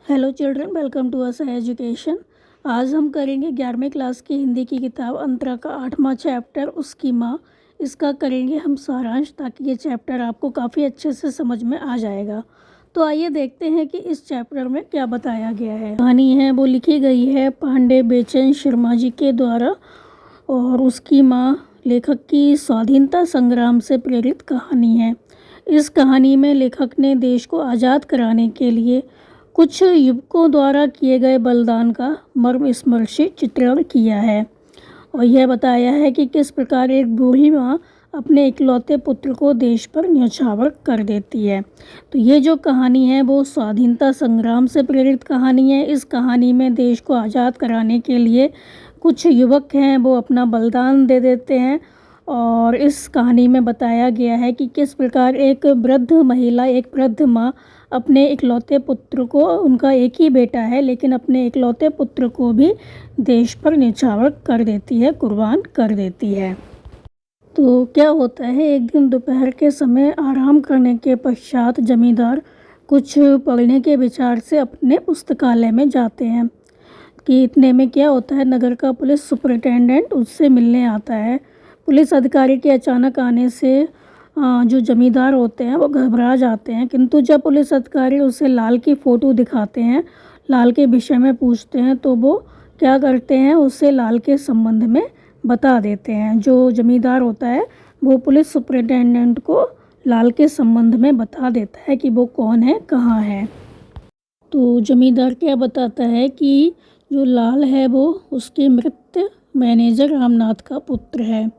Hello children, welcome to us education. आज हम करेंगे 11वीं क्लास की हिंदी की किताब अंतरा का 8वां चैप्टर उसकी माँ। इसका करेंगे हम सारांश, ताकि ये चैप्टर आपको काफ़ी अच्छे से समझ में आ जाएगा। तो आइए देखते हैं कि इस चैप्टर में क्या बताया गया है। कहानी है वो लिखी गई है पांडे बेचन शर्मा जी के द्वारा, और उसकी माँ लेखक की स्वाधीनता संग्राम से प्रेरित कहानी है। इस कहानी में लेखक ने देश को आज़ाद कराने के लिए कुछ युवकों द्वारा किए गए बलिदान का मर्मस्पर्शी चित्रण किया है, और यह बताया है कि किस प्रकार एक बूढ़ी माँ अपने इकलौते पुत्र को देश पर न्यौछावर कर देती है। तो ये जो कहानी है वो स्वाधीनता संग्राम से प्रेरित कहानी है। इस कहानी में देश को आज़ाद कराने के लिए कुछ युवक हैं वो अपना बलिदान दे देते हैं, और इस कहानी में बताया गया है कि किस प्रकार एक वृद्ध महिला, एक वृद्ध माँ अपने इकलौते पुत्र को, उनका एक ही बेटा है लेकिन अपने इकलौते पुत्र को भी देश पर न्यौछावर कर देती है, कुर्बान कर देती है। तो क्या होता है, एक दिन दोपहर के समय आराम करने के पश्चात जमींदार कुछ पढ़ने के विचार से अपने पुस्तकालय में जाते हैं कि इतने में क्या होता है, नगर का पुलिस सुपरिटेंडेंट उससे मिलने आता है। पुलिस अधिकारी के अचानक आने से जो जमींदार होते हैं वो घबरा जाते हैं, किंतु जब पुलिस अधिकारी उसे लाल की फ़ोटो दिखाते हैं, लाल के विषय में पूछते हैं, तो वो क्या करते हैं, उससे लाल के संबंध में बता देते हैं। जो जमींदार होता है वो पुलिस सुपरिटेंडेंट को लाल के संबंध में बता देता है कि वो कौन है, कहाँ है। तो जमींदार क्या बताता है कि जो लाल है वो उसके मृत मैनेजर रामनाथ का पुत्र है।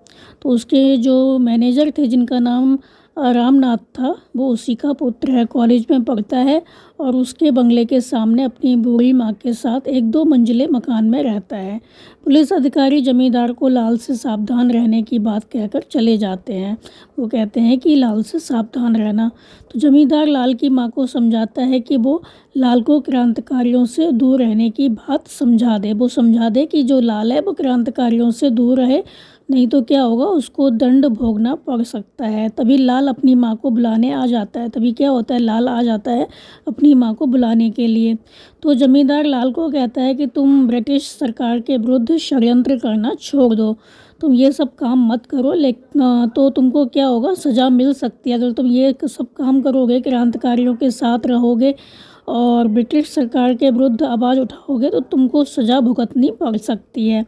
तो उसके जो मैनेजर थे जिनका नाम रामनाथ था, वो उसी का पुत्र है। कॉलेज में पढ़ता है और उसके बंगले के सामने अपनी बूढ़ी माँ के साथ एक 2 मंजिले मकान में रहता है। पुलिस अधिकारी जमींदार को लाल से सावधान रहने की बात कहकर चले जाते हैं। वो कहते हैं कि लाल से सावधान रहना। तो जमींदार लाल की माँ को समझाता है कि वो लाल को क्रांतिकारियों से दूर रहने की बात समझा दे। वो समझा दे कि जो लाल है वो क्रांतिकारियों से दूर रहे, नहीं तो क्या होगा, उसको दंड भोगना पड़ सकता है। तभी लाल अपनी माँ को बुलाने आ जाता है। तभी क्या होता है, लाल आ जाता है अपनी माँ को बुलाने के लिए। तो जमींदार लाल को कहता है कि तुम ब्रिटिश सरकार के विरुद्ध षड्यंत्र करना छोड़ दो, तुम ये सब काम मत करो, लेकिन तो तुमको क्या होगा, सज़ा मिल सकती है। अगर तुम ये सब काम करोगे, क्रांतिकारियों के साथ रहोगे और ब्रिटिश सरकार के विरुद्ध आवाज़ उठाओगे, तो तुमको सज़ा भुगतनी पड़ सकती है।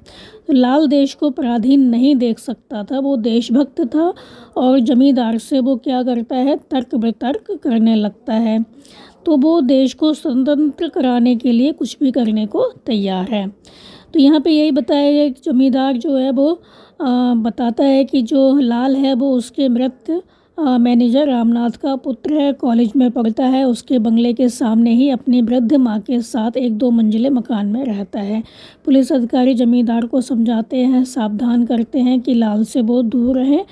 तो लाल देश को पराधीन नहीं देख सकता था, वो देशभक्त था, और जमींदार से वो क्या करता है, तर्क वितर्क करने लगता है। तो वो देश को स्वतंत्र कराने के लिए कुछ भी करने को तैयार है। तो यहाँ पे यही बताया गया कि जमींदार जो है वो बताता है कि जो लाल है वो उसके मृत मैनेजर रामनाथ का पुत्र है, कॉलेज में पढ़ता है, उसके बंगले के सामने ही अपनी वृद्ध माँ के साथ एक 2 मंजिले मकान में रहता है। पुलिस अधिकारी जमींदार को समझाते हैं, सावधान करते हैं कि लाल से वो दूर रहे।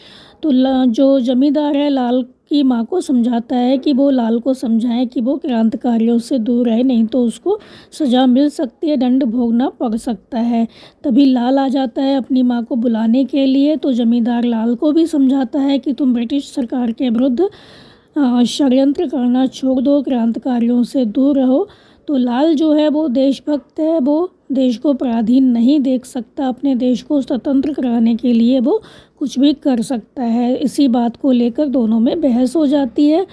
तो जो जमींदार है लाल की माँ को समझाता है कि वो लाल को समझाएं कि वो क्रांतिकारियों से दूर रहे, नहीं तो उसको सज़ा मिल सकती है, दंड भोगना पड़ सकता है। तभी लाल आ जाता है अपनी माँ को बुलाने के लिए। तो जमींदार लाल को भी समझाता है कि तुम ब्रिटिश सरकार के विरुद्ध षड्यंत्र करना छोड़ दो, क्रांतिकारियों से दूर रहो। तो लाल जो है वो देशभक्त है, वो देश को पराधीन नहीं देख सकता, अपने देश को स्वतंत्र कराने के लिए वो कुछ भी कर सकता है। इसी बात को लेकर दोनों में बहस हो जाती है।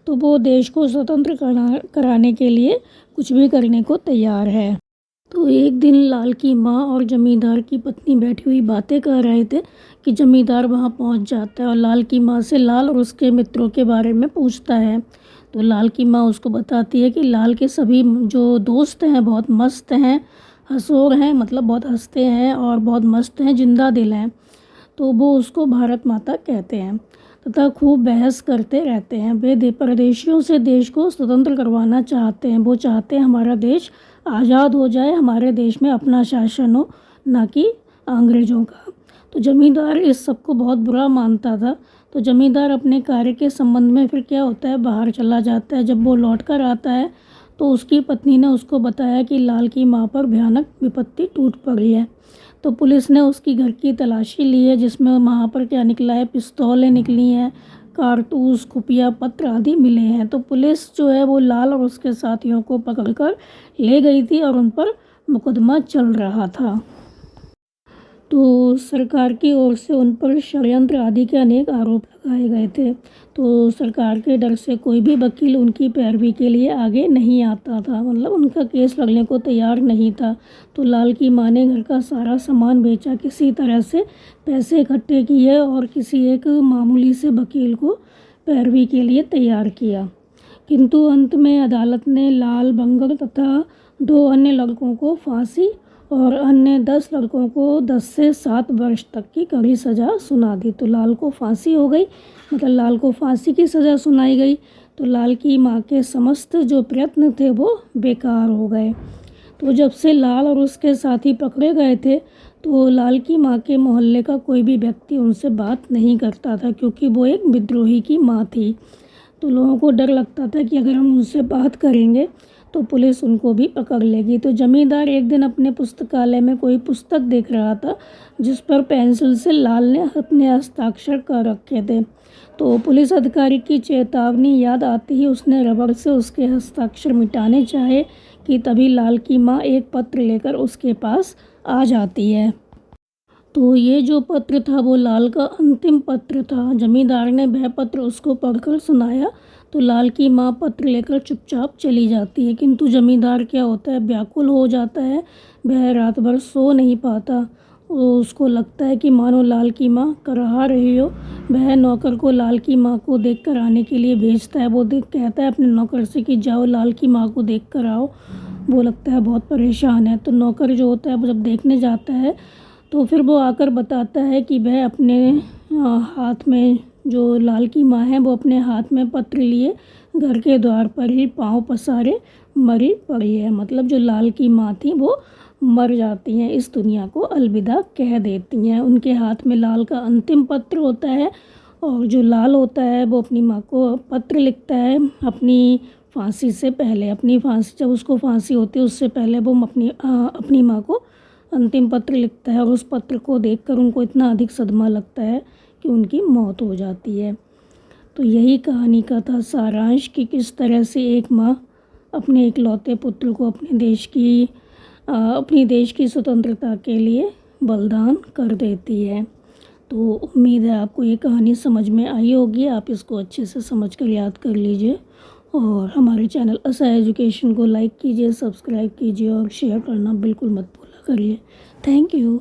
तो वो देश को स्वतंत्र कराने के लिए कुछ भी करने को तैयार है। तो एक दिन लाल की माँ और जमींदार की पत्नी बैठी हुई बातें कर रहे थे कि जमींदार वहाँ पहुँच जाता है और लाल की माँ से लाल और उसके मित्रों के बारे में पूछता है। तो लाल की माँ उसको बताती है कि लाल के सभी जो दोस्त हैं बहुत मस्त हैं, हंसोर हैं, मतलब बहुत हंसते हैं और बहुत मस्त हैं, जिंदा दिल हैं। तो वो उसको भारत माता कहते हैं तथा खूब बहस करते रहते हैं। वे परदेशियों से देश को स्वतंत्र करवाना चाहते हैं। वो चाहते हैं हमारा देश आज़ाद हो जाए, हमारे देश में अपना शासन हो, ना कि अंग्रेज़ों का। तो जमींदार इस सब को बहुत बुरा मानता था। तो जमींदार अपने कार्य के संबंध में फिर क्या होता है, बाहर चला जाता है। जब वो लौट कर आता है तो उसकी पत्नी ने उसको बताया कि लाल की माँ पर भयानक विपत्ति टूट पड़ी है। तो पुलिस ने उसकी घर की तलाशी ली है, जिसमें वहाँ पर क्या निकला है, पिस्तौलें निकली हैं, कारतूस, खुफिया पत्र आदि मिले हैं। तो पुलिस जो है वो लाल और उसके साथियों को पकड़कर ले गई थी और उन पर मुकदमा चल रहा था। तो सरकार की ओर से उन पर षड्यंत्र आदि के अनेक आरोप लगाए गए थे। तो सरकार के डर से कोई भी वकील उनकी पैरवी के लिए आगे नहीं आता था, मतलब उनका केस लड़ने को तैयार नहीं था। तो लाल की माँ ने घर का सारा सामान बेचा, किसी तरह से पैसे इकट्ठे किए और किसी एक मामूली से वकील को पैरवी के लिए तैयार किया। किंतु अंत में अदालत ने लाल, बंगर तथा 2 अन्य लड़कों को फांसी और अन्य 10 लड़कों को 10 से 7 वर्ष तक की कड़ी सज़ा सुना दी। तो लाल को फांसी हो गई, मतलब लाल को फांसी की सज़ा सुनाई गई। तो लाल की माँ के समस्त जो प्रयत्न थे वो बेकार हो गए। तो जब से लाल और उसके साथी पकड़े गए थे तो लाल की माँ के मोहल्ले का कोई भी व्यक्ति उनसे बात नहीं करता था, क्योंकि वो एक विद्रोही की माँ थी। तो लोगों को डर लगता था कि अगर हम उनसे बात करेंगे तो पुलिस उनको भी पकड़ लेगी। तो जमींदार एक दिन अपने पुस्तकालय में कोई पुस्तक देख रहा था जिस पर पेंसिल से लाल ने अपने हस्ताक्षर कर रखे थे। तो पुलिस अधिकारी की चेतावनी याद आते ही उसने रबड़ से उसके हस्ताक्षर मिटाने चाहे कि तभी लाल की माँ एक पत्र लेकर उसके पास आ जाती है। तो ये जो पत्र था वो लाल का अंतिम पत्र था। जमींदार ने वह पत्र उसको पढ़कर सुनाया तो लाल की माँ पत्र लेकर चुपचाप चली जाती है। किंतु जमींदार क्या होता है, व्याकुल हो जाता है, वह रात भर सो नहीं पाता। उसको लगता है कि मानो लाल की माँ करहा रही हो। वह नौकर को लाल की माँ को देख कर आने के लिए भेजता है। वो कहता है अपने नौकर से कि जाओ लाल की माँ को देख कर आओ। वो लगता है बहुत परेशान है। तो नौकर जो होता है वो जब देखने जाता है तो फिर वो आकर बताता है कि वह अपने हाथ में, जो लाल की माँ है वो अपने हाथ में पत्र लिए घर के द्वार पर ही पाँव पसारे मरी पड़ी है। मतलब जो लाल की माँ थी वो मर जाती हैं, इस दुनिया को अलविदा कह देती हैं। उनके हाथ में लाल का अंतिम पत्र होता है और जो लाल होता है वो अपनी माँ को पत्र लिखता है अपनी फांसी से पहले। अपनी फांसी, जब उसको फांसी होती है उससे पहले वो अपनी माँ को अंतिम पत्र लिखता है और उस पत्र को देखकर उनको इतना अधिक सदमा लगता है कि उनकी मौत हो जाती है। तो यही कहानी का था सारांश कि किस तरह से एक माँ अपने इकलौते पुत्र को अपनी देश की स्वतंत्रता के लिए बलिदान कर देती है। तो उम्मीद है आपको ये कहानी समझ में आई होगी। आप इसको अच्छे से समझ कर याद कर लीजिए और हमारे चैनल असा एजुकेशन को लाइक कीजिए, सब्सक्राइब कीजिए और शेयर करना बिल्कुल मत भूला करिए। Thank you.